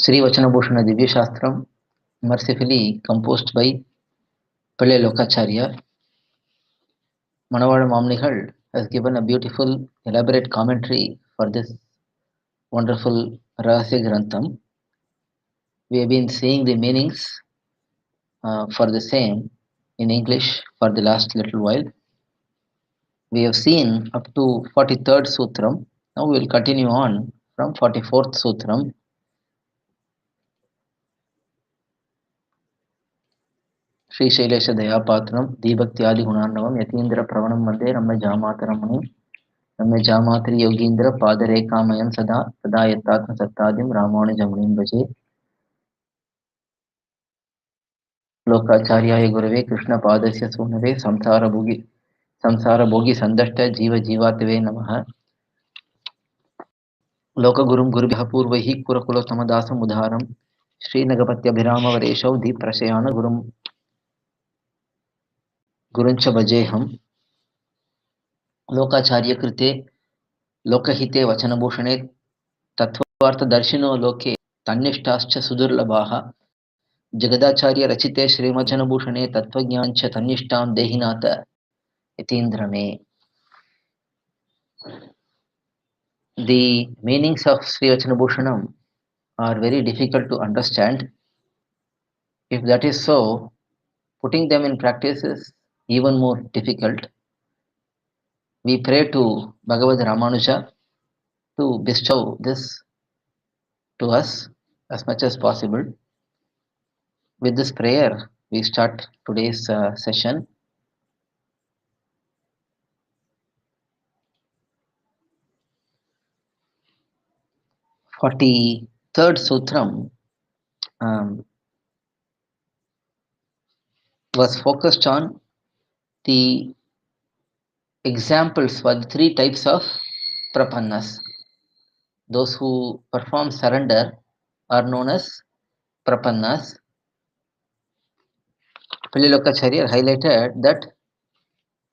SrIvachana Divya Shastram, mercifully composed by Pillai Lokacharya. Manavada Mamnigal has given a beautiful, elaborate commentary for this wonderful Rahasya Grantham. We have been seeing the meanings for the same in English for the last little while. We have seen up to 43rd Sutram. Now we will continue on from 44th Sutram. Sri Shailesha Dayapatram, Dibhaktyadi Gunarnavam, Yatindra Pravanam Mande, Ramya Jamataramani, Ramya Jamatri Yogindra, Padare Kamayam Sada, Sada Yatatma Sattadim, Ramani Jamunim Bhaje, Lokacharya Gurave, Krishna Padasya Sunave, Samsara Bhogi Sandashta, Jiva Jivatave Namaha, Loka Gurum Gurubha Purvahi, Kurakulo Samadasa Mudharam, Sri Nagapatya Bhirama Vareshav, Deep Prashayana Gurum Guruncha Bhajeham, Lokacharya Krite, Lokahite Vachanabhushane, तत्त्वार्थदर्शिनो लोके तन्निष्ठाश्च सुदुर्लभाः जगदाचार्य रचिते श्रीमज्जनभूषणे तत्त्वज्ञाञ्च तन्निष्ठां देहिनाथ यतीन्द्रमे. The meanings of SrIvachanabhushanam are very difficult to understand. If that is so, putting them in practice is even more difficult. We pray to Bhagavad Ramanuja to bestow this to us as much as possible. With this prayer, we start today's session. For the third Sutram was focused on the examples for the three types of prapannas. Those who perform surrender are known as prapannas. Pillai Lokacharya highlighted that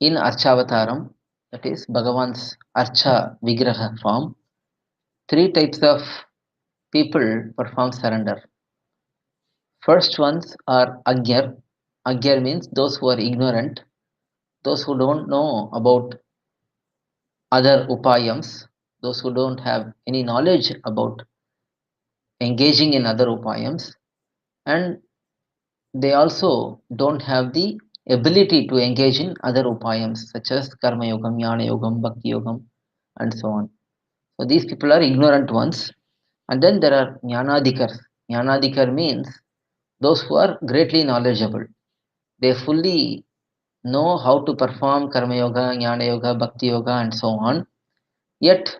in Archavataram, that is Bhagavan's Archa Vigraha form, three types of people perform surrender. First ones are Agyar. Agyar means those who are ignorant, those who don't know about other upayams, those who don't have any knowledge about engaging in other upayams, and they also don't have the ability to engage in other upayams such as karma yogam, jnana yogam, bhakti yogam, and so on. So these people are ignorant ones. And then there are jnanadikars. Jnanadikar means those who are greatly knowledgeable. They fully know how to perform karma yoga, jnana yoga, bhakti yoga, and so on. Yet,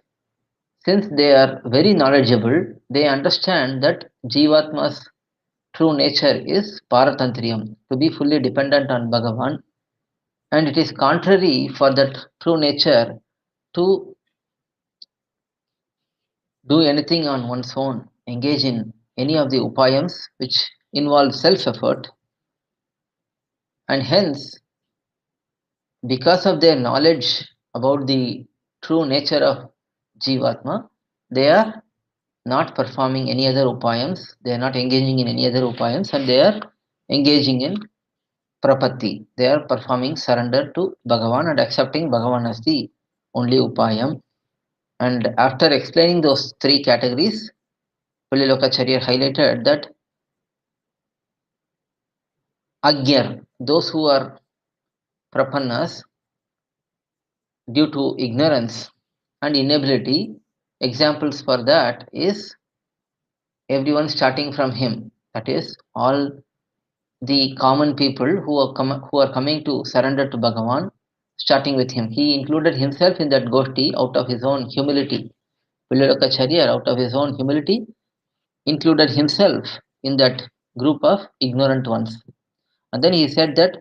since they are very knowledgeable, they understand that Jivatma's true nature is paratantriyam, to be fully dependent on Bhagavan, and it is contrary for that true nature to do anything on one's own, engage in any of the upayams which involve self-effort, and hence, because of their knowledge about the true nature of Jivatma, they are not performing any other upayams, they are not engaging in any other upayams, and they are engaging in prapaththi. They are performing surrender to Bhagavan and accepting Bhagavan as the only upayam. And after explaining those three categories, Pillai Lokacharya highlighted that Agyar, those who are prapannas, due to ignorance and inability, examples for that is everyone starting from him. That is, all the common people who are coming to surrender to Bhagavan, starting with him. He included himself in that goshti out of his own humility. Pillai Lokacharya, out of his own humility, included himself in that group of ignorant ones. And then he said that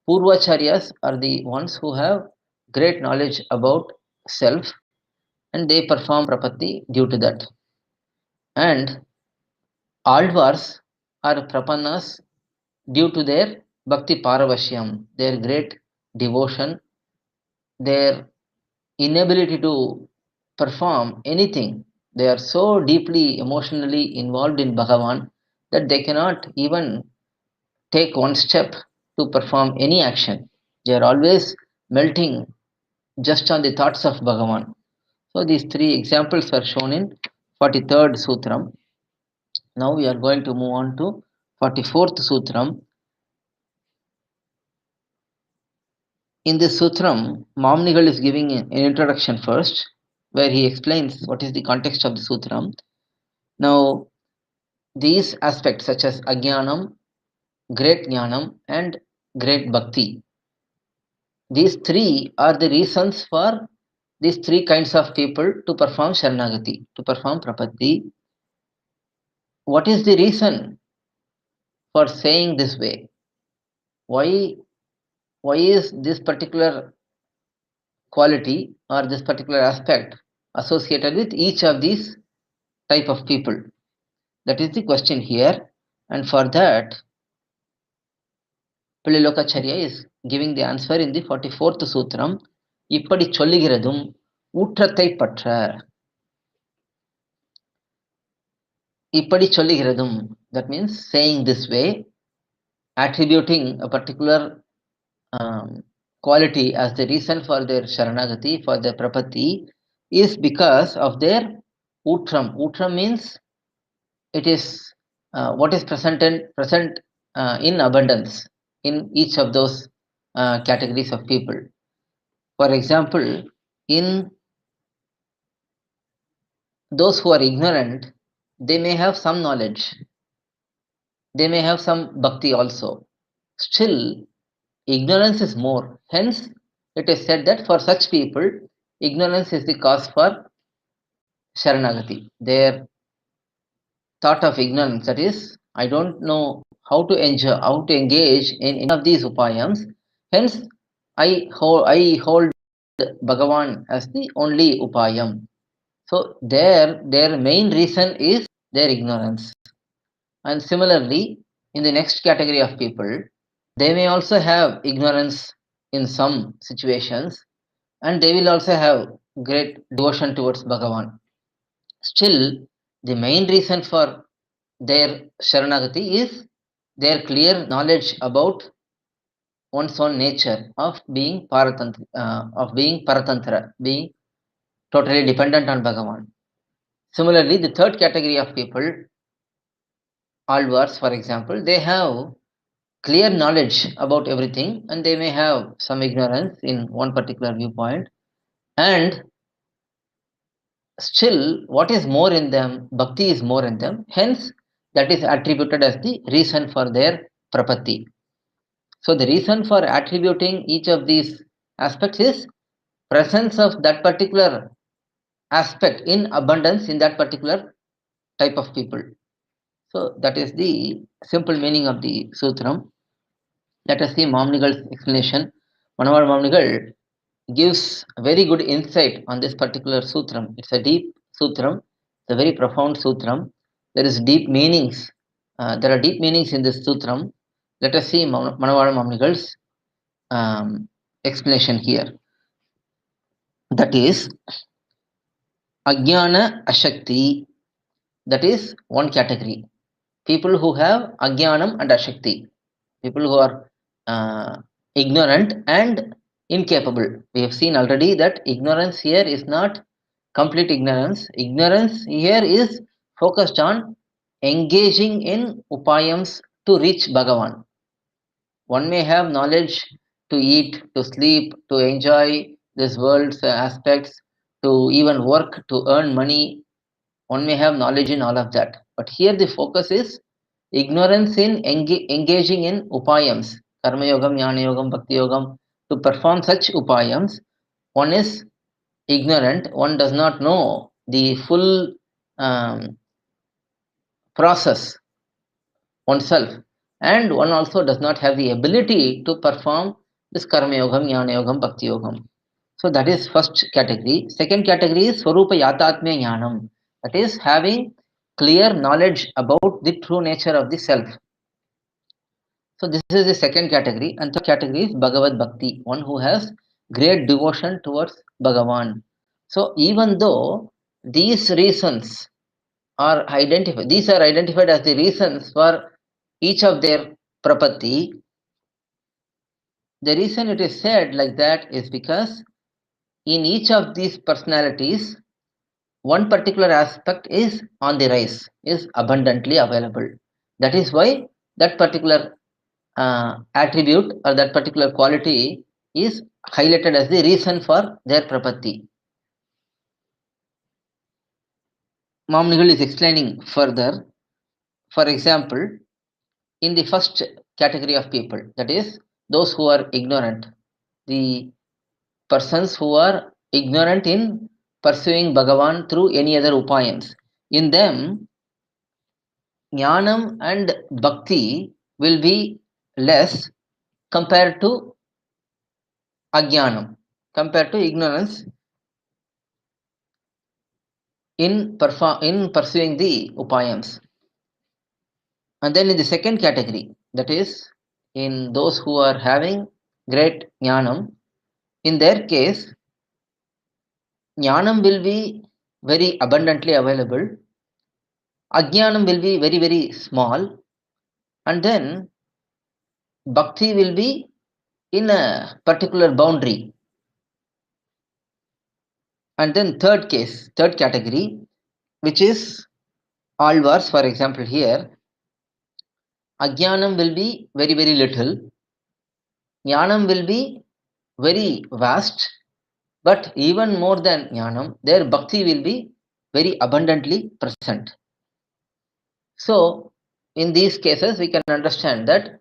Purvacharyas are the ones who have great knowledge about self, and they perform prapaththi due to that. And AzhwArs are prapannas due to their bhakti paravashyam, their great devotion, their inability to perform anything They are so deeply emotionally involved in Bhagavan that they cannot even take one step to perform any action. They are always melting just on the thoughts of Bhagavan. So these three examples are shown in 43rd Sutram. Now we are going to move on to 44th Sutram. In this Sutram, Mamnigal is giving an introduction first, where he explains what is the context of the Sutram. Now, these aspects such as Ajnanam, great Jnanam, and great Bhakti, these three are the reasons for these three kinds of people to perform Sharanagati, to perform Prapaththi. What is the reason for saying this way? Why is this particular quality or this particular aspect associated with each of these type of people? That is the question here, and for that Pillilokacharya is giving the answer in the 44th Sutram. Ippadich chollugiRadhum URRaththaip patra. Ippadich chollugiRadhum, that means saying this way, attributing a particular quality as the reason for their Sharanagati, for their Prapaththi, is because of their Utram. Utram means it is what is present in abundance in each of those categories of people. For example, in those who are ignorant, they may have some knowledge, they may have some bhakti also. Still, ignorance is more. Hence, it is said that for such people, ignorance is the cause for Sharanagati. Their thought of ignorance, that is, I don't know how to engage in any of these upayams. Hence, I hold Bhagavan as the only upayam. So their main reason is their ignorance. And similarly, in the next category of people, they may also have ignorance in some situations, and they will also have great devotion towards Bhagavan. Still, the main reason for their Sharanagati is their clear knowledge about one's own nature of being Paratantra, being totally dependent on Bhagavan. Similarly, the third category of people, AzhwArs for example, they have clear knowledge about everything and they may have some ignorance in one particular viewpoint, and still what is more in them, bhakti is more in them, hence that is attributed as the reason for their prapaththi. So the reason for attributing each of these aspects is presence of that particular aspect in abundance in that particular type of people. So that is the simple meaning of the sutram. Let us see Mamnigal's explanation. Manavar Mamnigal gives a very good insight on this particular sutram. It's a deep sutram, it's a very profound sutram. There is deep meanings. There are deep meanings in this sutram. Let us see Manavar Mamnigal's explanation here. That is Ajnana Ashakti. That is one category. People who have Ajnanam and Ashakti. People who are ignorant and incapable. We have seen already that ignorance here is not complete ignorance. Ignorance here is focused on engaging in upayams to reach Bhagavan. One may have knowledge to eat, to sleep, to enjoy this world's aspects, to even work, to earn money. One may have knowledge in all of that. But here the focus is ignorance in engaging in upayams, karma yogam, jnana yogam, bhakti yogam. To perform such upayams, one is ignorant, one does not know the full process oneself, and one also does not have the ability to perform this karma yogam, jnana yogam, bhakti yogam. So that is first category. Second category is swarupa yatatmya jnanam. That is having clear knowledge about the true nature of the self. So this is the second category, and third category is Bhagavad Bhakti, one who has great devotion towards Bhagavan. So even though these reasons are identified. These are identified as the reasons for each of their prapaththi. The reason it is said like that is because in each of these personalities, one particular aspect is on the rise, is abundantly available. That is why that particular attribute or that particular quality is highlighted as the reason for their prapaththi. Mamnigal is explaining further. For example, in the first category of people, that is those who are ignorant, the persons who are ignorant in pursuing Bhagavan through any other upayams, in them jnanam and bhakti will be less compared to ajnanam, compared to ignorance in pursuing the upayams. And then in the second category, that is in those who are having great jnanam, in their case, jnanam will be very abundantly available, ajnanam will be very, very small, and then bhakti will be in a particular boundary. And then third category, which is AzhwArs, for example here, ajnanam will be very, very little, jnanam will be very vast, but even more than jnanam, their bhakti will be very abundantly present. So, in these cases, we can understand that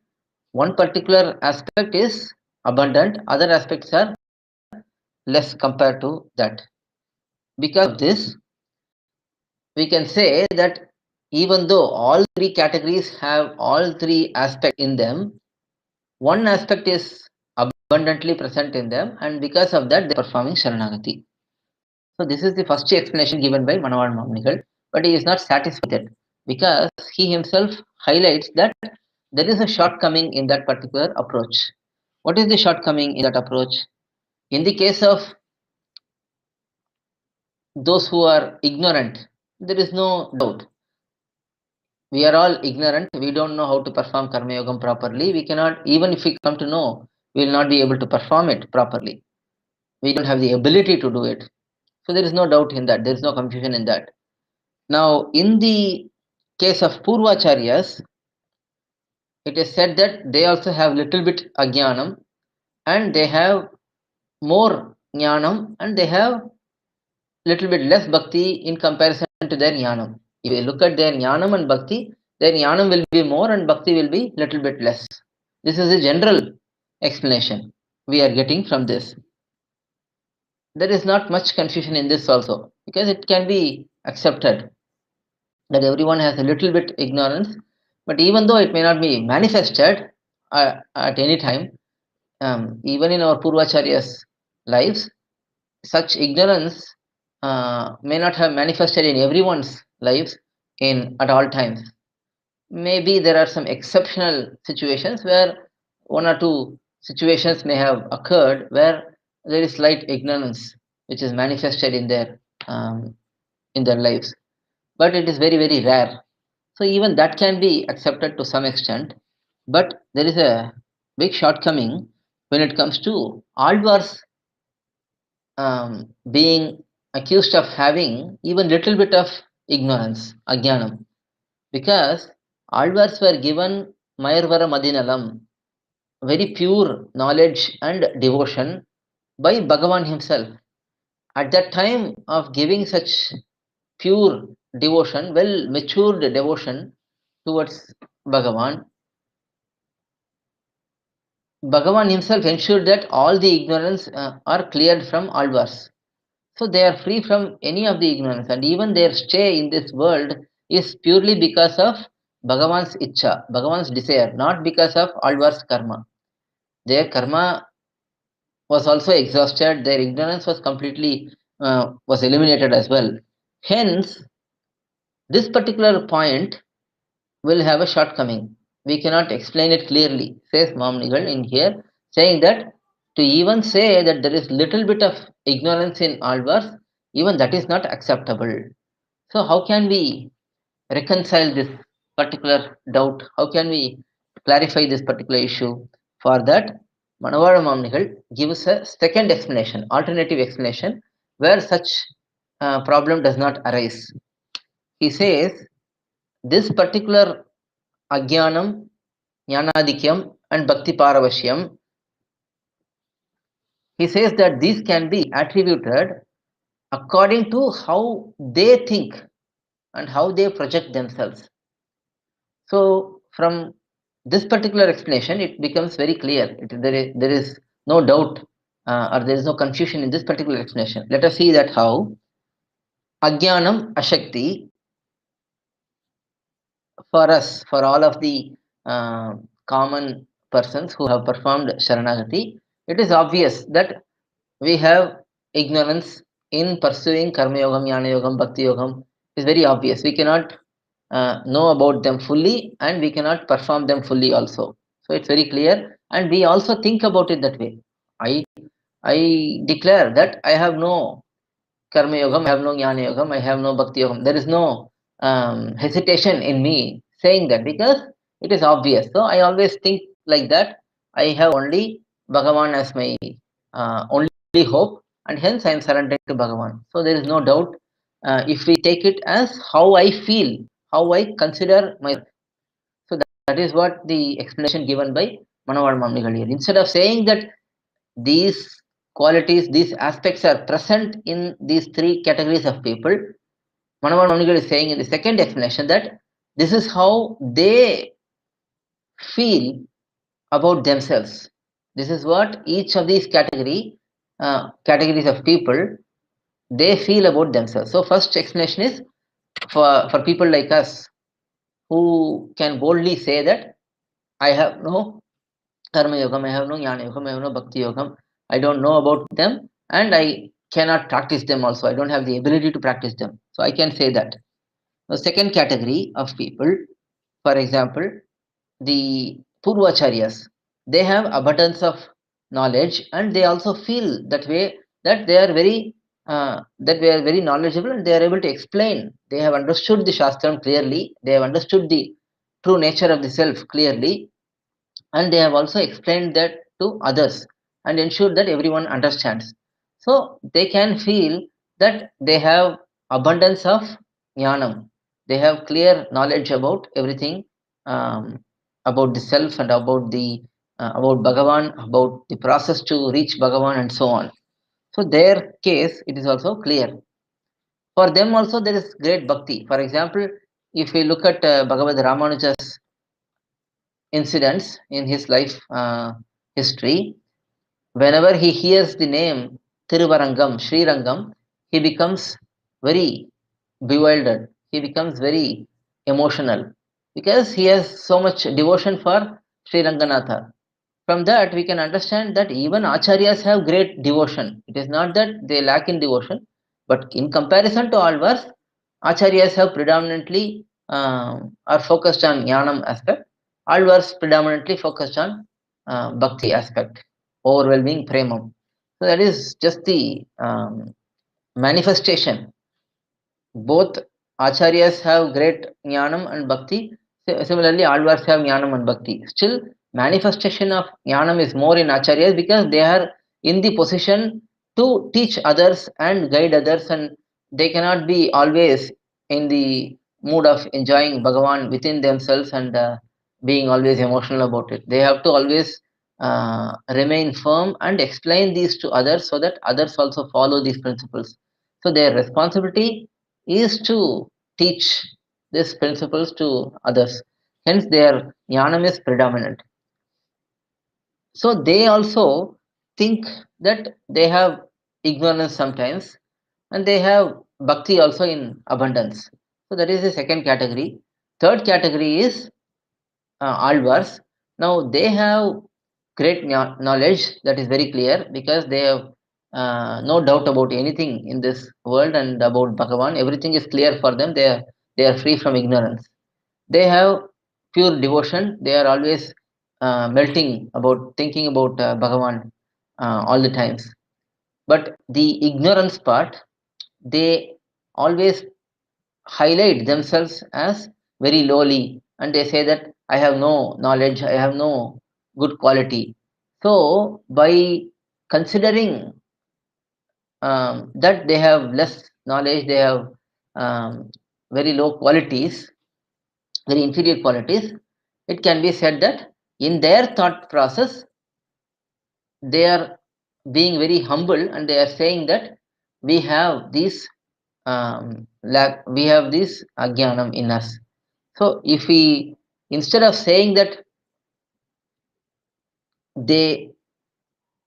one particular aspect is abundant, other aspects are less compared to that. Because of this, we can say that even though all three categories have all three aspects in them, one aspect is abundantly present in them, and because of that, they are performing Sharanagati. So, this is the first explanation given by Manaval Mamnigal, but he is not satisfied with it because he himself highlights that there is a shortcoming in that particular approach. What is the shortcoming in that approach? In the case of those who are ignorant, there is no doubt. We are all ignorant. We don't know how to perform Karma Yogam properly. We cannot, even if we come to know, we will not be able to perform it properly. We don't have the ability to do it. So there is no doubt in that. There is no confusion in that. Now, in the case of Purvacharyas, it is said that they also have little bit ajnanam and they have more jnanam and they have little bit less bhakti in comparison to their jnanam. If you look at their jnanam and bhakti, their jnanam will be more and bhakti will be little bit less. This is a general explanation we are getting from this. There is not much confusion in this also because it can be accepted that everyone has a little bit ignorance, but even though it may not be manifested at any time, even in our Purvacharya's lives, such ignorance may not have manifested in everyone's lives at all times. Maybe there are some exceptional situations where one or two situations may have occurred where there is slight ignorance which is manifested in their lives, but it is very, very rare. So even that can be accepted to some extent, but there is a big shortcoming when it comes to AzhwArs being accused of having even little bit of ignorance, ajnanam, because AzhwArs were given Mayarvara Madinalam, very pure knowledge and devotion by Bhagavan himself. At that time of giving such pure devotion, well matured devotion towards Bhagavan, Bhagavan himself ensured that all the ignorance are cleared from AzhwArs. So they are free from any of the ignorance, and even their stay in this world is purely because of Bhagavan's icha, Bhagavan's desire, not because of AzhwAr's karma. Their karma was also exhausted, their ignorance was completely was eliminated as well. Hence, this particular point will have a shortcoming. We cannot explain it clearly, says Mamnigal in here, saying that to even say that there is little bit of ignorance in AzhwArs even that is not acceptable. So how can we reconcile this particular doubt? How can we clarify this particular issue? For that, Manavada Mamnigal gives a second explanation, alternative explanation, where such problem does not arise. He says this particular Ajnanam, Jnanadikyam, and Bhakti Paravashyam, he says that these can be attributed according to how they think and how they project themselves. So, from this particular explanation, it becomes very clear. There is no doubt or there is no confusion in this particular explanation. Let us see that how Ajnanam Ashakti, for us, for all of the common persons who have performed Sharanagati, it is obvious that we have ignorance in pursuing Karma Yogam, Jnana Yogam, Bhakti Yogam. It is very obvious. We cannot know about them fully and we cannot perform them fully also. So it's very clear, and we also think about it that way. I declare that I have no Karma Yogam, I have no Jnana Yogam, I have no Bhakti Yogam. There is no hesitation in me saying that because it is obvious. So I always think like that. I have only Bhagavan as my only hope, and hence I am surrendering to Bhagavan. So there is no doubt if we take it as how I feel, how I consider myself. So that is what the explanation given by Manavad Mamnigal here. Instead of saying that these qualities, these aspects are present in these three categories of people, Manavad Mamnigal is saying in the second explanation that this is how they feel about themselves. This is what each of these categories of people they feel about themselves. So first explanation is for people like us who can boldly say that I have no Karma Yogam, I have no Jnana Yogam, I have no Bhakti Yogam, I don't know about them, and I cannot practice them also. I don't have the ability to practice them. So I can say that. The second category of people, for example, the Purvacharyas, they have abundance of knowledge and they also feel that way that they are very knowledgeable and they are able to explain. They have understood the Shastram clearly. They have understood the true nature of the self clearly, and they have also explained that to others and ensured that everyone understands. So they can feel that they have abundance of jnanam. They have clear knowledge about everything, about the self and about Bhagavan, about the process to reach Bhagavan and so on. So their case, it is also clear. For them also there is great bhakti. For example, if we look at Bhagavad Ramanuja's incidents in his life history, whenever he hears the name Thiruvarangam, Srirangam, he becomes very bewildered. He becomes very emotional because he has so much devotion for Sri Ranganatha. From that, we can understand that even acharyas have great devotion. It is not that they lack in devotion, but in comparison to alvars, acharyas have predominantly are focused on jnanam aspect. Alvars predominantly focused on bhakti aspect, overwhelming premam. So that is just the manifestation. Both acharyas have great jnanam and bhakti. Similarly, alvars have jnanam and bhakti. Still, manifestation of jnanam is more in acharyas because they are in the position to teach others and guide others, and they cannot be always in the mood of enjoying Bhagavan within themselves and being always emotional about it. They have to always remain firm and explain these to others so that others also follow these principles. So their responsibility is to teach these principles to others. Hence, their jnanam is predominant. So they also think that they have ignorance sometimes, and they have bhakti also in abundance. So that is the second category. Third category is alvars. Now they have great knowledge, that is very clear because they have no doubt about anything in this world and about Bhagavan. Everything is clear for them. They are free from ignorance. They have pure devotion. They are always melting about thinking about Bhagavan all the times. But the ignorance part, they always highlight themselves as very lowly, and they say that I have no knowledge, I have no good quality. So by considering that they have less knowledge, they have um, very low qualities, very inferior qualities, it can be said that in their thought process they are being very humble, and they are saying that we have this we have this ajnanam in us. So if we, instead of saying that they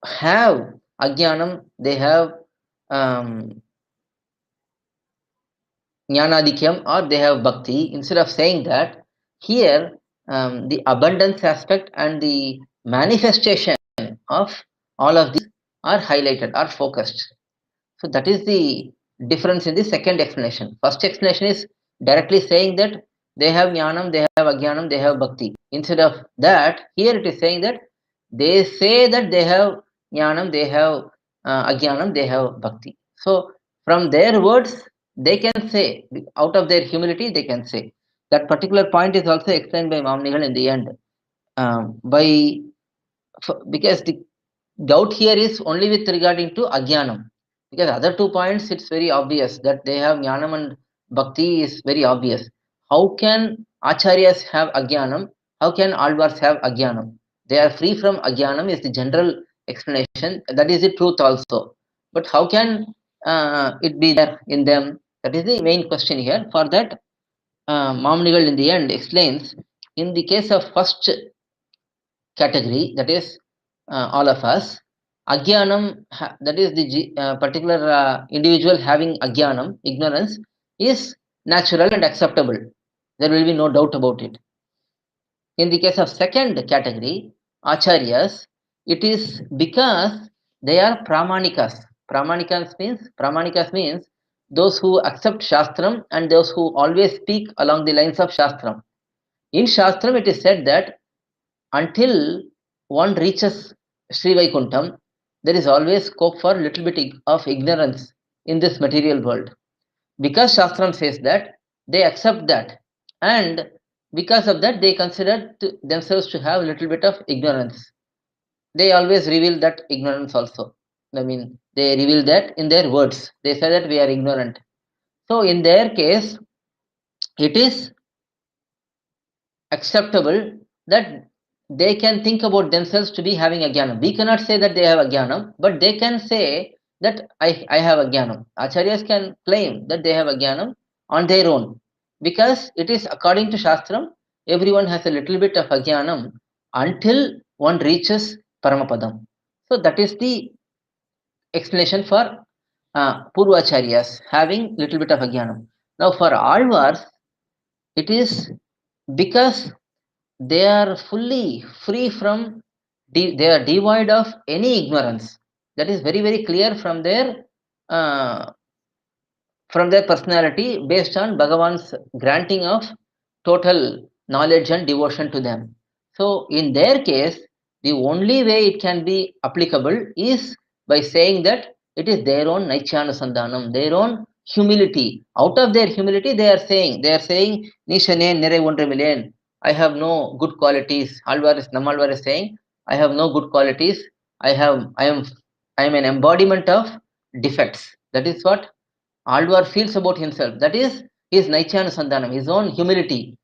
have ajnanam, they have um, jnanadikyam, or they have bhakti, instead of saying that, here the abundance aspect and the manifestation of all of these are highlighted, are focused. So that is the difference in the second explanation. First explanation is directly saying that they have jnanam, they have ajnanam, they have bhakti. Instead of that, here it is saying that they say that they have jnanam, they have ajnanam, they have bhakti. So from their words, they can say, out of their humility, they can say. That particular point is also explained by Mamnigal in the end. By because the doubt here is only with regarding to ajnanam, because other 2 points it's very obvious that they have jnanam and bhakti is very obvious. How can acharyas have ajnanam? How can alvars have ajnanam? They are free from ajnanam is the general explanation. That is the truth also. But how can it be there in them? That is the main question here. For that, Mamnigal in the end explains, in the case of first category, that is all of us, agyanam, that is the particular individual having agyanam, ignorance, is natural and acceptable. There will be no doubt about it. In the case of second category, acharyas, it is because they are pramanikas means those who accept shastram and those who always speak along the lines of shastram. In shastram it is said that until one reaches SrIvachana, there is always scope for little bit of ignorance in this material world. Because Shastram says that, they accept that, and because of that, they consider themselves to have a little bit of ignorance. They always reveal that ignorance also. I mean, they reveal that in their words. They say that we are ignorant. So, in their case, it is acceptable that they can think about themselves to be having a jnanam. We cannot say that they have a jnanam, but they can say that I have a jnanam. Acharyas can claim that they have a jnanam on their own, because it is according to Shastram, everyone has a little bit of a jnanam until one reaches Paramapadam. So that is the explanation for Purvacharyas having little bit of a jnanam. Now for Alvars, it is because they are fully free from, they are devoid of any ignorance. That is very very clear uh, from their personality, based on Bhagavan's granting of total knowledge and devotion to them. So in their case, the only way it can be applicable is by saying that it is their own Naichyanasandanam, their own humility. Out of their humility, they are saying, Nishane Nere Wondremilen, I have no good qualities. Namalvar is saying, I have no good qualities. I am an embodiment of defects. That is what Aldwar feels about himself. That is his Naichyanasandanam, his own humility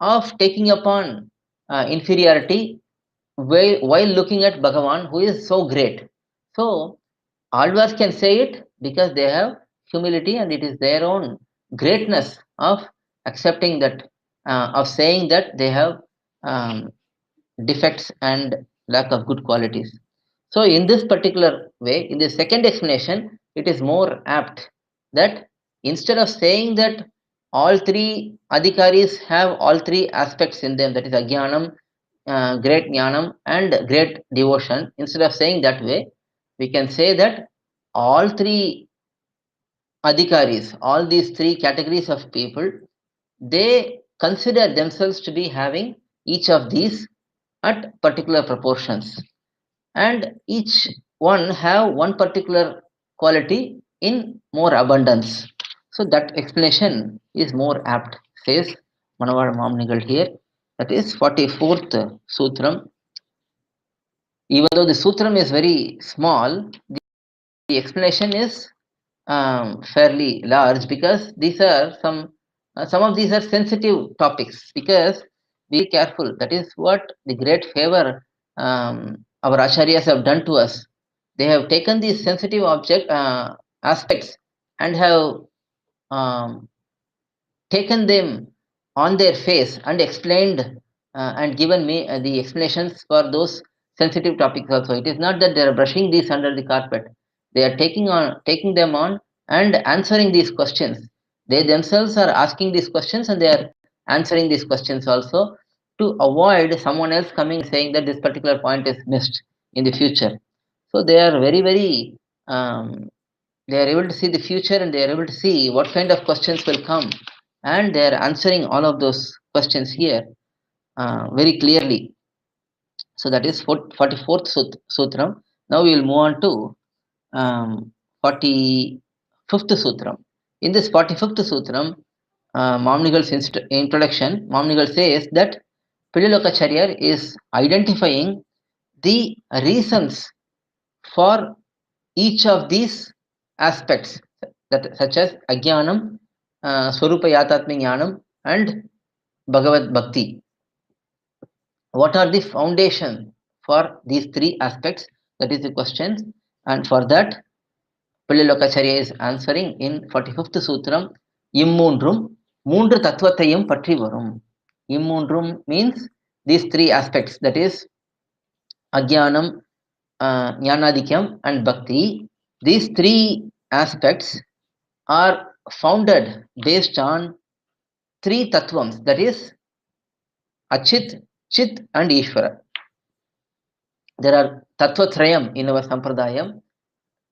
of taking upon inferiority while looking at Bhagavan, who is so great. So, Aldwars can say it because they have humility, and it is their own greatness of accepting that, of saying that they have um, defects and lack of good qualities. So, in this particular way, in the second explanation, it is more apt that instead of saying that all three adhikaris have all three aspects in them, that is ajnanam, great jnanam, and great devotion, instead of saying that way, we can say that all three adhikaris, all these three categories of people, they consider themselves to be having each of these at particular proportions, and each one have one particular quality in more abundance. So that explanation is more apt, says Manavar Mamnigal here. That is 44th Sutram. Even though the Sutram is very small, the explanation is fairly large, because these are some of these are sensitive topics, because be careful. That is what the great favor our acharyas have done to us. They have taken these sensitive aspects and have um, taken them on their face and explained and given me the explanations for those sensitive topics also. It is not that they are brushing these under the carpet. They are taking them on and answering these questions. They themselves are asking these questions and they are answering these questions also, to avoid someone else coming and saying that this particular point is missed in the future. So they are very um, they are able to see the future, and they are able to see what kind of questions will come, and they are answering all of those questions here very clearly. So that is 44th Sutram. Now we will move on to 45th Sutram. In this 45th Sutram, Mamnigal's introduction, Mamnigal says that Pililokacharya is identifying the reasons for each of these aspects, that such as Ajnanam, Swarupa Yatatmi Jnanam, and Bhagavad Bhakti. What are the foundation for these three aspects? That is the question. And for that, Pillilokacharya is answering in 45th Sutram, immUnRum, மூன்று தத்துவத்தையும் பற்றி வரும். immUnRum means these three aspects, that is Ajnanam, Jnanadikyam, and Bhakti. These three aspects are founded based on three tattvams, that is achith, chith, and ISvara. There are thathvaththaiyum in our sampradayam.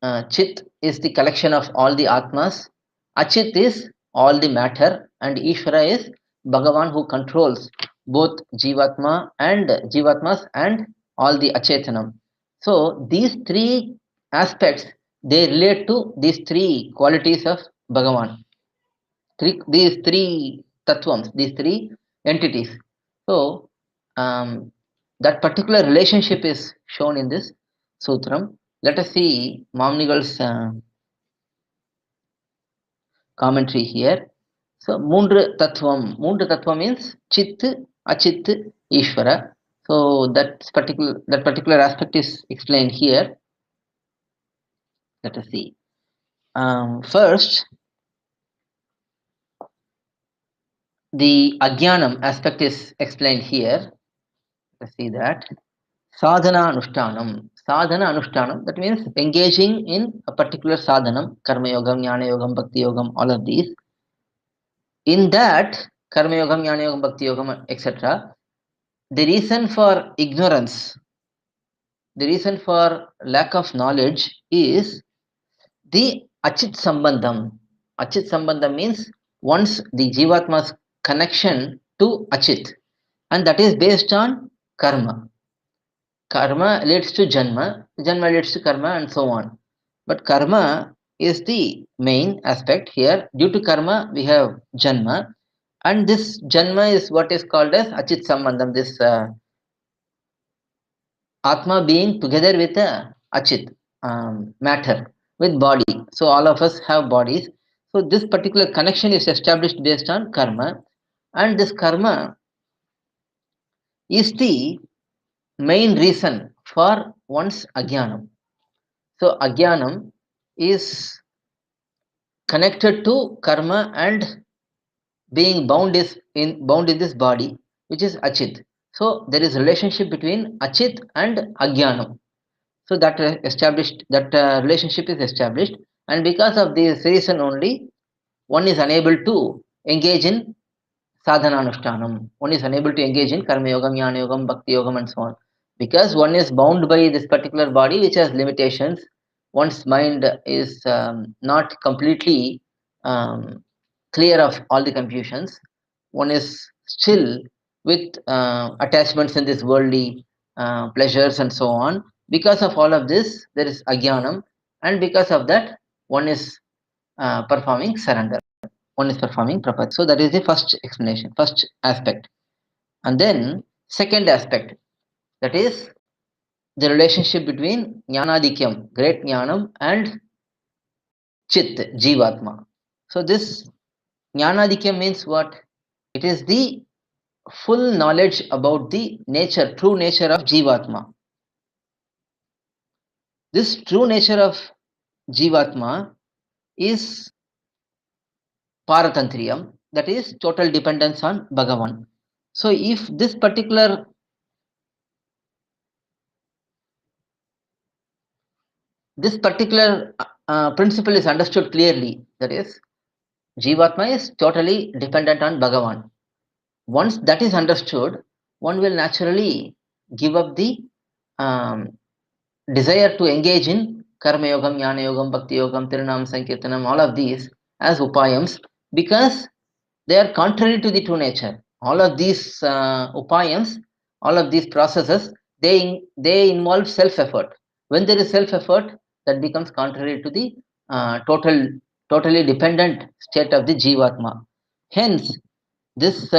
Chith is the collection of all the atmas, achith is all the matter, and ISvara is Bhagavan who controls both jivatmas and all the achetanam. So these three aspects, they relate to these three qualities of Bhagavan. These three tattvams, these three entities. So that particular relationship is shown in this sutram. Let us see Mamnigal's commentary here. So மூன்று tattvam means chith, achith, ishvara. So that particular aspect is explained here. Let us see. First, the ajnanam aspect is explained here. Let's see that. Sadhana anushtanam, that means engaging in a particular sadhanam, karma yogam, jnana yogam, bhakti yogam, all of these. In that, karma yogam, jnana yogam, bhakti yogam, etc., the reason for ignorance, the reason for lack of knowledge is the achith sambandham. Achith sambandham means once the jivatma's connection to achith, and that is based on karma. Karma leads to janma leads to karma, and so on. But karma is the main aspect here. Due to karma, we have janma, and this janma is what is called as achit sambandham, this atma being together with a achit matter, with body. So all of us have bodies. So this particular connection is established based on karma, and this karma is the main reason for one's ajnanam. So ajnanam is connected to karma and being bound in this body, which is achith. So there is a relationship between achith and ajnanam. So that relationship is established, and because of this reason only, one is unable to engage in sadhananushtanam. One is unable to engage in karma yogam, jnana yogam, bhakti yogam, and so on, because one is bound by this particular body which has limitations. One's mind is not completely clear of all the confusions. One is still with attachments in this worldly pleasures and so on. Because of all of this, there is ajnanam, and because of that, one is performing surrender. One is performing prapaththi. So that is the first explanation, first aspect. And then second aspect, that is the relationship between jnanadikyam, great jnanam, and chith, jivatma. So this jnanadikyam means what? It is the full knowledge about the nature, true nature of jivatma. This true nature of jivatma is paratantriyam, that is total dependence on Bhagavan. So if this particular principle is understood clearly, that is jivatma is totally dependent on Bhagavan. Once that is understood, one will naturally give up the um, desire to engage in karma yogam, jnana yogam, bhakti yogam, tiranam, sankirtanam, all of these as upayams, because they are contrary to the true nature. All of these upayams, all of these processes, they involve self-effort. When there is self-effort, that becomes contrary to the totally dependent state of the jivatma. Hence, this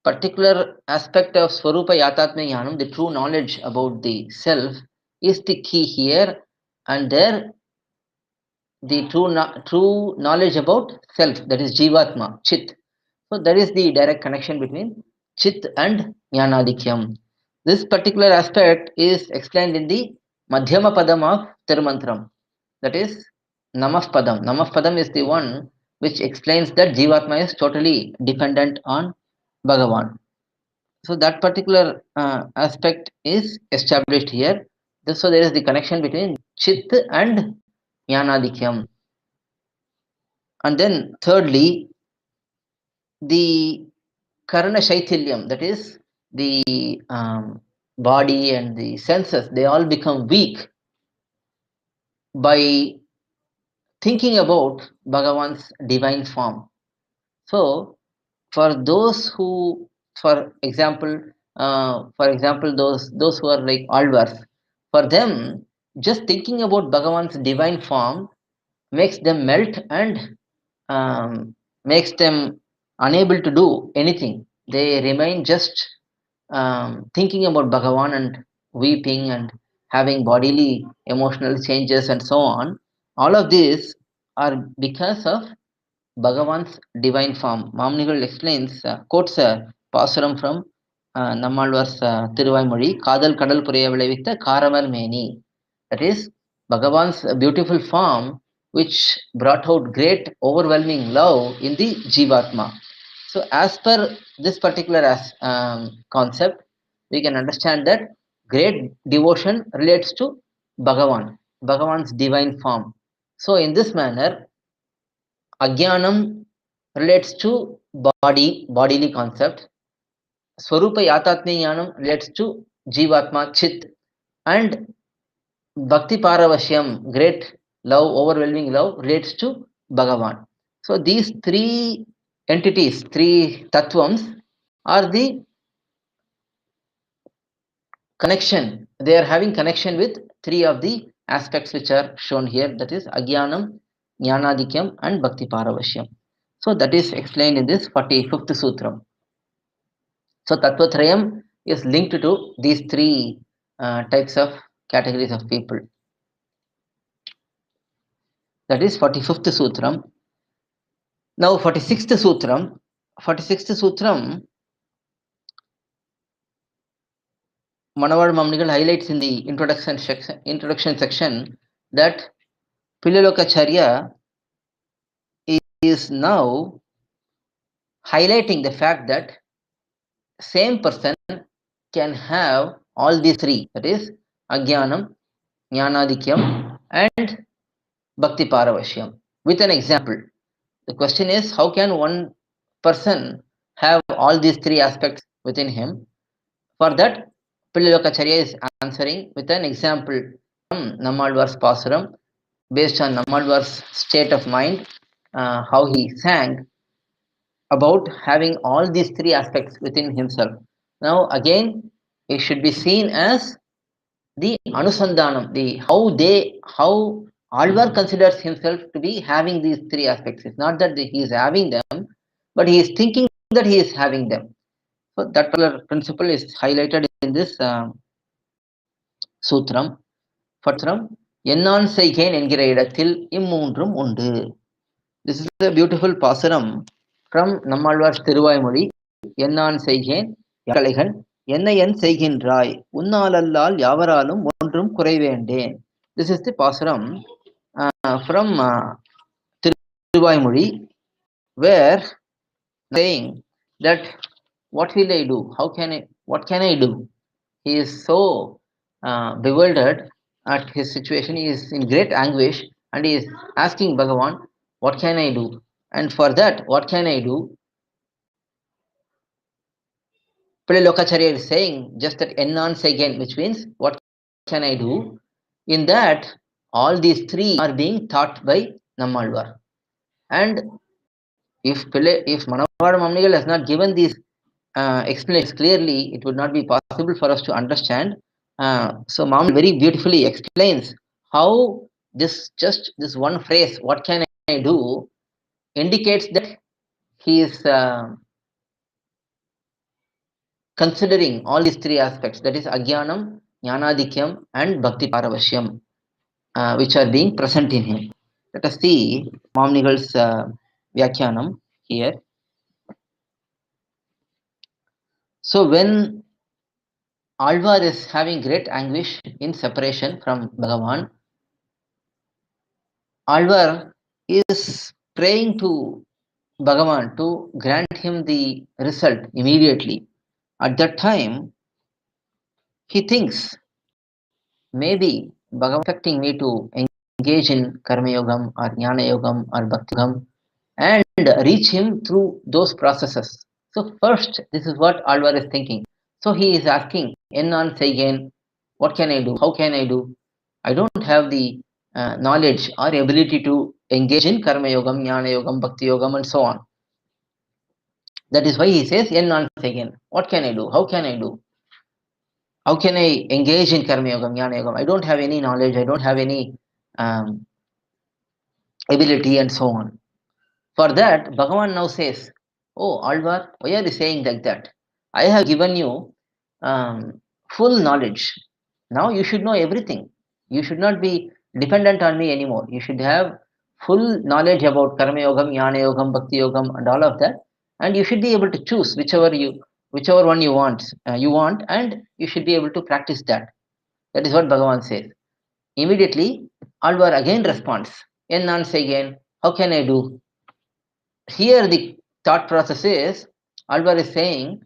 particular aspect of Swarupa Yatatmya Jnanam, the true knowledge about the self, is the key here, and there the true knowledge about self, that is Jivatma, Chith. So there is the direct connection between Chith and Jnanadikyam. This particular aspect is explained in the Madhyama Padam of Tirumantram, that is Namah Padam. Namah Padam is the one which explains that Jivatma is totally dependent on Bhagavan. So that particular aspect is established here. So there is the connection between Chith and Jnanadikyam. And then thirdly, the Karana Shaithilyam, that is the body and the senses, they all become weak by thinking about Bhagavan's divine form. So for those who, for example, those who are like Alvars, for them, just thinking about Bhagavan's divine form makes them melt and makes them unable to do anything. They remain just thinking about Bhagavan and weeping and having bodily emotional changes and so on. All of these are because of Bhagavan's divine form. Mamnigal explains, quotes a pasuram from Nammalvar's thiruvAimozhi, Kadal Kadal Puriya Vilavitha Karamal Meni. That is, Bhagavan's beautiful form which brought out great overwhelming love in the Jivatma. So as per this particular concept, we can understand that great devotion relates to Bhagavan, Bhagavan's divine form. So in this manner, Ajnanam relates to bodily concept. Swarupa Yatatmya Jnanam relates to Jivatma, Chit, and Bhakti Paravashyam, great love, overwhelming love, relates to Bhagavan. So these three entities, three tattvams, are the connection. They are having connection with three of the aspects which are shown here, that is Ajnanam, Jnanadikyam, and Bhakti Paravashyam. So that is explained in this 45th Sutram. So Tattvhathrayam is linked to these three types of categories of people. That is 45th Sutram. Now 46th Sutram. 46th Sutram, Manavad Mamnigal highlights in the introduction section that Pilalokacharya is now highlighting the fact that same person can have all these three, that is Ajnanam, Jnanadikyam, and Bhakti Paravashyam, with an example. The question is, how can one person have all these three aspects within him? For that, Pilalokacharya is answering with an example from Nammalvar's Pasuram, based on Nammalvar's state of mind, how he sang about having all these three aspects within himself. Now again, it should be seen as the anusandhanam, the how AzhwAr considers himself to be having these three aspects. It's not that he is having them, but he is thinking that he is having them. So that particular principle is highlighted in this sutram. Fatram, ennAn seygEn engira idaththil immUnRum undu. This is a beautiful pasaram from Nammalvar's thiruvAimozhi. ennAn seygEn யாக்களைகன் என்னை என் செய்கின்றாய் உன்னாலல்லால் யாவராலும் ஒன்றும் குறைவேண்டேன். This is the pasaram from thiruvAimozhi, where saying that what will I do? What can I do? He is so bewildered at his situation. He is in great anguish and he is asking Bhagavan, what can I do? And for that, what can I do? Lokacharya is saying just that ennAn seygEn, which means what can I do? In that, all these three are being taught by Nammalvar. And if Manavada Mamnigal has not given these explains clearly, it would not be possible for us to understand. So Mamni very beautifully explains how this one phrase, what can I do, indicates that he is considering all these three aspects, that is Ajnanam, Jnanadikyam and Bhakti Paravashyam, which are being present in him. Let us see Mamnigal's Vyakyanam here. So when AzhwAr is having great anguish in separation from Bhagavan, AzhwAr is praying to Bhagavan to grant him the result immediately. At that time, he thinks maybe Bhagavan is expecting me to engage in Karma Yogam or Jnana Yogam or Bhakti Yogam and reach him through those processes. So first, this is what AzhwAr is thinking. So he is asking, ennAn seygEn, what can I do? How can I do? I don't have the knowledge or ability to engage in Karma Yogam, Jnana Yogam, Bhakti Yogam and so on. That is why he says, ennAn seygEn, what can I do? How can I do? How can I engage in Karma Yogam, Jnana Yogam? I don't have any knowledge, I don't have any ability and so on. For that, Bhagavan now says, oh AzhwAr, why are you saying like that? I have given you full knowledge. Now you should know everything. You should not be dependent on me anymore. You should have full knowledge about Karma Yogam, Jnana Yogam, Bhakti Yogam and all of that. And you should be able to choose whichever one you want, and you should be able to practice that. That is what Bhagavan says. Immediately, AzhwAr again responds, ennAn seygEn, how can I do? Here the thought process is, AzhwAr is saying,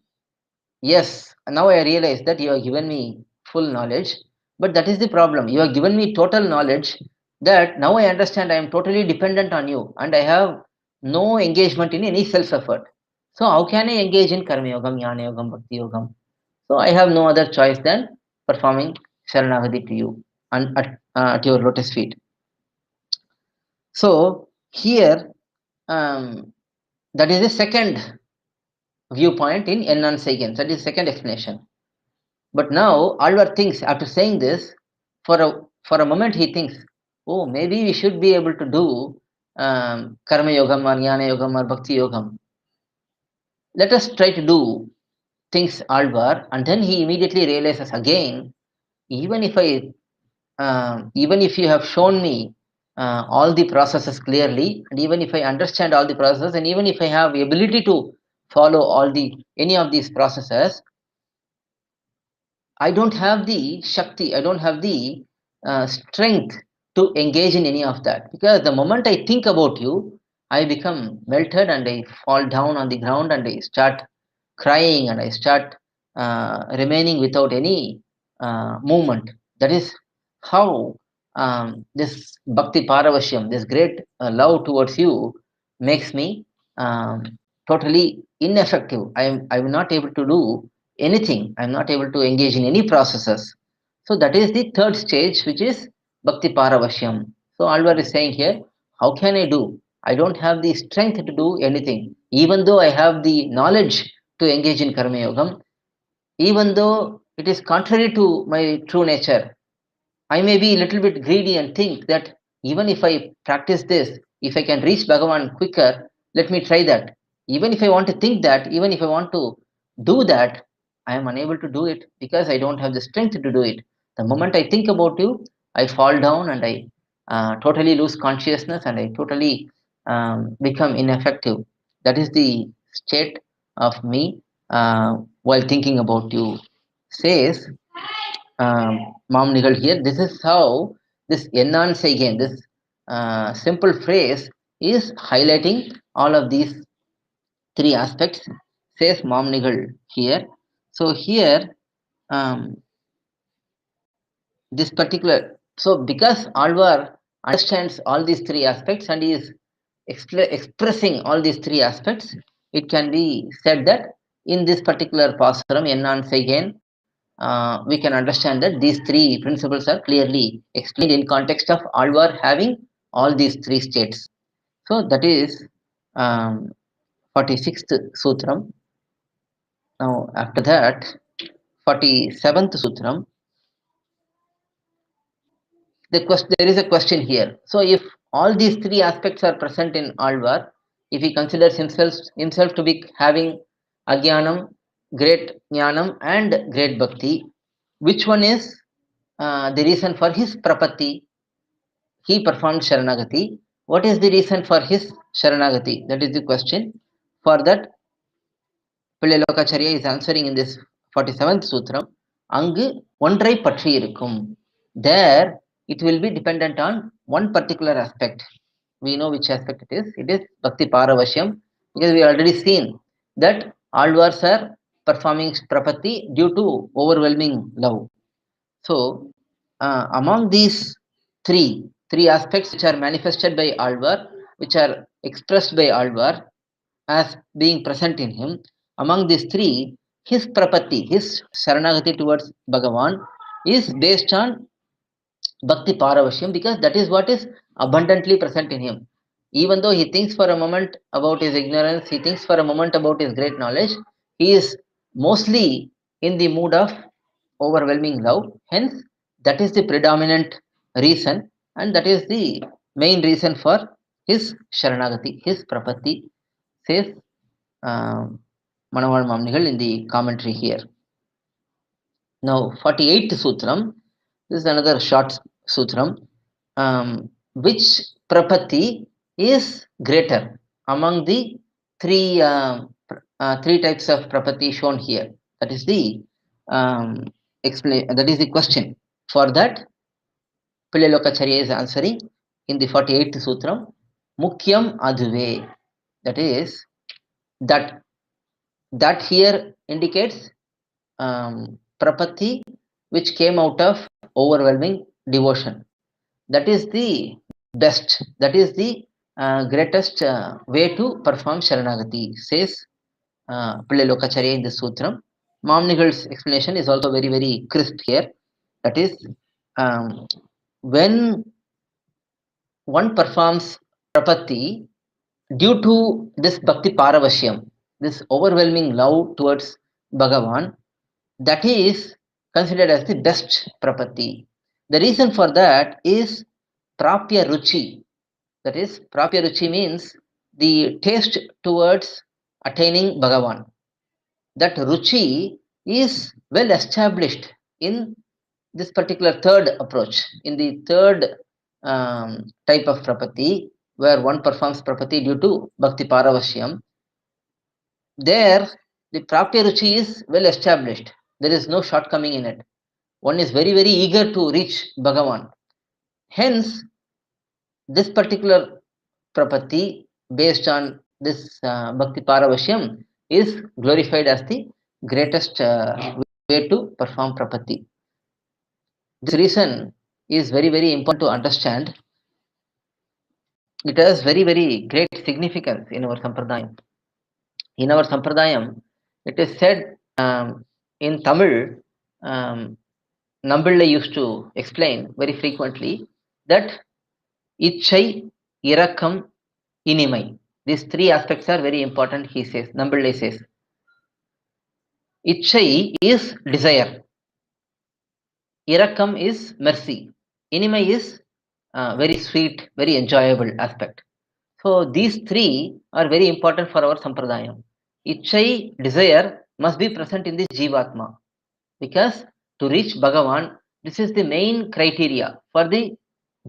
yes, now I realize that you have given me full knowledge, but that is the problem. You have given me total knowledge that now I understand I am totally dependent on you and I have no engagement in any self-effort. So how can I engage in Karma Yogam, Jnana Yogam, Bhakti Yogam? So I have no other choice than performing Sharanagati to you and at your lotus feet. So here, that is the second viewpoint in ennAn seygEn. That is the second explanation. But now AzhwAr thinks, after saying this, for a moment he thinks, oh, maybe we should be able to do Karma Yogam or Jnana Yogam or Bhakti Yogam. Let us try to do things, AzhwAr. And then he immediately realizes again, even if you have shown me all the processes clearly, and even if I understand all the processes, and even if I have the ability to follow any of these processes, I don't have the Shakti, I don't have the strength to engage in any of that. Because the moment I think about you, I become melted and I fall down on the ground and I start crying and I start remaining without any movement. That is how this Bhakti Paravashyam, this great love towards you, makes me totally ineffective. I am not able to do anything. I am not able to engage in any processes. So that is the third stage, which is Bhakti Paravashyam. So AzhwAr is saying here, how can I do? I don't have the strength to do anything. Even though I have the knowledge to engage in Karma Yogam, even though it is contrary to my true nature, I may be a little bit greedy and think that Even if I practice this, if I can reach Bhagavan quicker, let me try that. Even if I want to think that, even if I want to do that, I am unable to do it because I don't have the strength to do it. The moment I think about you, I fall down and I totally lose consciousness and I totally become ineffective. That is the state of me while thinking about you, says Mamnigal here. This is how this ennAn seygEn, this simple phrase, is highlighting all of these three aspects, says Mamnigal here. So here, um, this particular, so because AzhwAr understands all these three aspects and is expressing all these three aspects, it can be said that in this particular pasuram, ennAn seygEn, we can understand that these three principles are clearly explained in context of AzhwAr having all these three states. So that is 46th Sutram. Now after that, 47th Sutram, there is a question here. So if all these three aspects are present in AzhwAr, if he considers himself to be having Agyanam, great Jnanam and great Bhakti, which one is the reason for his prapaththi? He performed Sharanagati. What is the reason for his Sharanagati? That is the question. For that, Pillai Lokacharya is answering in this 47th Sutram, angu onRaip irukkum. There, it will be dependent on one particular aspect. We know which aspect it is. It is Bhakti Paravashyam, because we already seen that AzhwArs are performing prapaththi due to overwhelming love. So, among these three aspects which are manifested by AzhwAr, which are expressed by AzhwAr as being present in him, among these three, his prapaththi, his Sharanagati towards Bhagavan, is based on Bhakti Paravashyam, because that is what is abundantly present in him. Even though he thinks for a moment about his ignorance, he thinks for a moment about his great knowledge, he is mostly in the mood of overwhelming love. Hence, that is the predominant reason, and that is the main reason for his Sharanagati, his prapaththi, says Manaval Mamnigal in the commentary here. Now, 48th Sutram, this is another short Sutram. Which prapaththi is greater among the three types of prapaththi shown here? That is the that is the question. For that, Pillai Lokacharya is answering in the 48th Sutram, mukyam adhuvE. That is, that here indicates prapaththi which came out of overwhelming devotion. That is the best, that is the greatest way to perform Sharanagati, says Pillai Lokacharya in the Sutram. Mamnigal's explanation is also very, very crisp here. That is, when one performs prapaththi due to this Bhakti Paravashyam, this overwhelming love towards Bhagavan, that is considered as the best prapaththi. The reason for that is Prapya Ruchi. That is, Prapya Ruchi means the taste towards attaining Bhagavan. That Ruchi is well established in this particular third approach, in the third type of prapaththi, where one performs prapaththi due to Bhakti Paravashyam. There, the Prapya Ruchi is well established. There is no shortcoming in it. One is very, very eager to reach Bhagavan. Hence, this particular prapaththi based on this Bhakti Paravashyam is glorified as the greatest way to perform prapaththi. This reason is very, very important to understand. It has very, very great significance in our Sampradayam. In our Sampradayam, it is said in Tamil, Nambillai used to explain very frequently that Ichai, Irakkam, Inimai. These three aspects are very important, he says. Nambillai says. Ichai is desire. Irakkam is mercy. Inimai is very sweet, very enjoyable aspect. So these three are very important for our sampradayam. Ichai, desire, must be present in the Jivatma, because to reach Bhagavan, this is the main criteria for the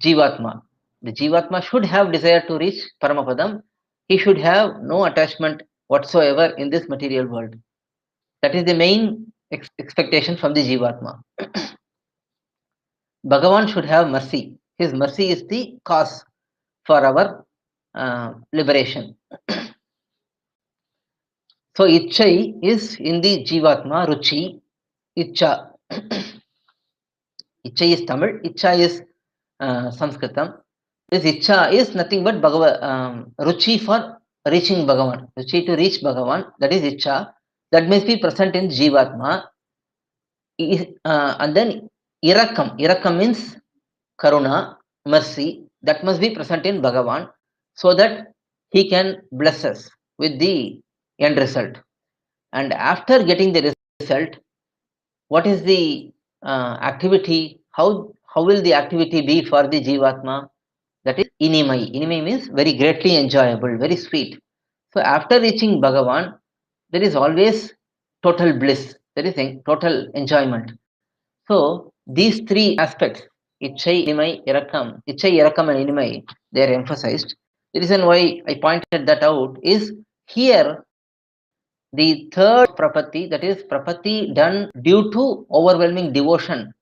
Jivatma. The Jivatma should have desire to reach Paramapadam. He should have no attachment whatsoever in this material world. That is the main expectation from the Jivatma. Bhagavan should have mercy. His mercy is the cause for our liberation. So Ichai is in the Jivatma, Ruchi, Icha. Ichai is Tamil, Icha is Sanskritam. This Icha is nothing but Ruchi for reaching Bhagavan. Ruchi to reach Bhagavan, that is Icha. That must be present in Jivatma. And then Irukkum. Irukkum means Karuna, mercy. That must be present in Bhagavan, so that he can bless us with the end result. And after getting the result, what is the activity? How will the activity be for the Jivatma? That is inimai. Inimai means very greatly enjoyable, very sweet. So after reaching Bhagavan, there is always total bliss. There is total enjoyment. So these three aspects, Ichai, Inimai, Irakam, Ichai, Irakam and Inimai, they are emphasized. The reason why I pointed that out is here the third prapaththi, that is prapaththi done due to overwhelming devotion,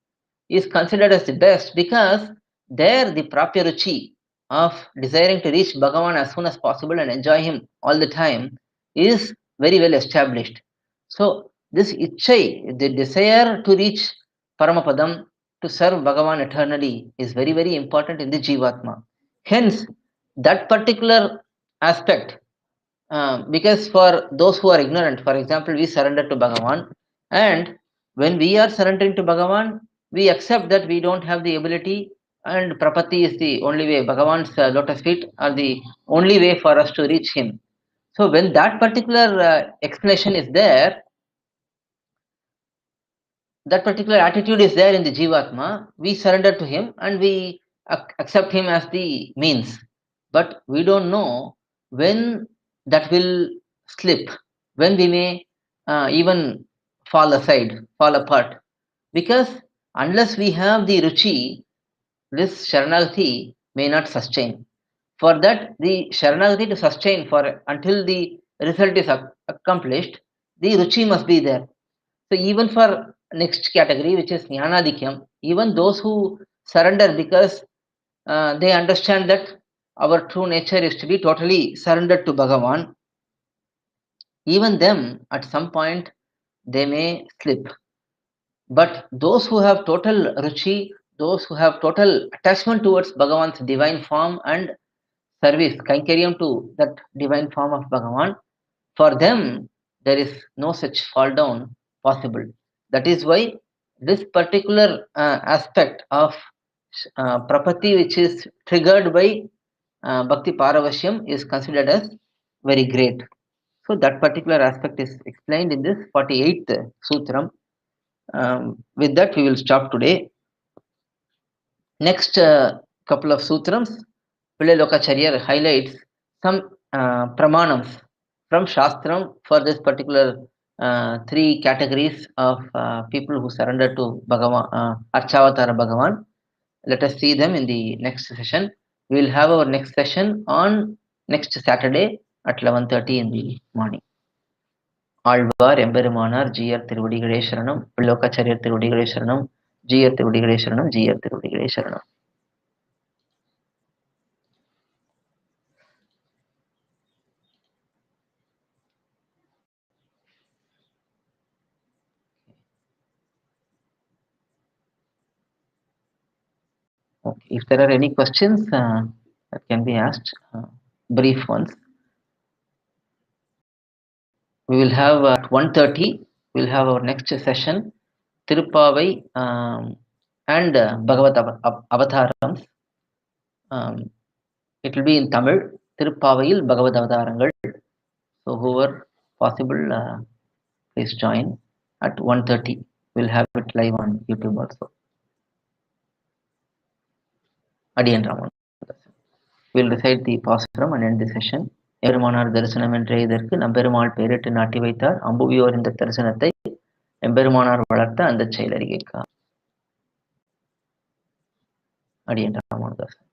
is considered as the best, because there the prapyaruchi of desiring to reach Bhagavan as soon as possible and enjoy him all the time is very well established. So this ichai, the desire to reach Paramapadam, to serve Bhagavan eternally, is very, very important in the Jivatma. Hence, that particular aspect, because for those who are ignorant, for example, we surrender to Bhagavan, and when we are surrendering to Bhagavan, we accept that we don't have the ability, and prapaththi is the only way. Bhagavan's lotus feet are the only way for us to reach him. So when that particular explanation is there, that particular attitude is there in the Jivatma, we surrender to him and we accept him as the means. But we don't know when that will slip, when we may even fall aside, fall apart. Because unless we have the ruchi, this Sharanagati may not sustain. For that, the Sharanagati to sustain for until the result is accomplished, the ruchi must be there. So even for next category, which is Jnanadikyam, even those who surrender because they understand that our true nature is to be totally surrendered to Bhagavan, even them at some point they may slip. But those who have total ruchi, those who have total attachment towards Bhagavan's divine form and service, kaikaryam to that divine form of Bhagavan, for them there is no such fall down possible. That is why this particular aspect of prapaththi, which is triggered by bhakti paravashyam, is considered as very great. So that particular aspect is explained in this 48th sutram. With that, we will stop today. Next couple of sutrams, Pillai Lokacharya highlights some pramanams from Shastram for this particular three categories of people who surrender to Bhagavan, Archavatara Bhagavan. Let us see them in the next session. We will have our next session on next Saturday at 11:30 in the morning. Alvar எம்பெருமானார் ஜீயர் திருவடிகளே சரணம், பிள்ளோக்காச்சாரியர் திருவடிகளே சரணம், ஜீயர் திருவடிகளே சரணம், ஜீயர் திருவடிகளே சரணம். Okay. If there are any questions that can be asked, brief ones. We will have at 1:30, we will have our next session, Tirupavai and Bhagavat Avatharams. It will be in Tamil, Tirupavayil Bhagavat Avatarangal. So whoever possible, please join at 1:30. We'll have it live on YouTube also. அடியன் ராமானுதாசன். We'll recite the பாசுரம் and end the session. எம்பெருமானார் தரிசனம் என்ற இதற்கு நம்பெருமாள் பெயரிட்டு நாட்டி வைத்தார். அம்புவியோர் இந்த தரிசனத்தை எம்பெருமானார் வளர்த்த அந்த செயலறிகைக்கா. அடியன் ராமானுதாசன்.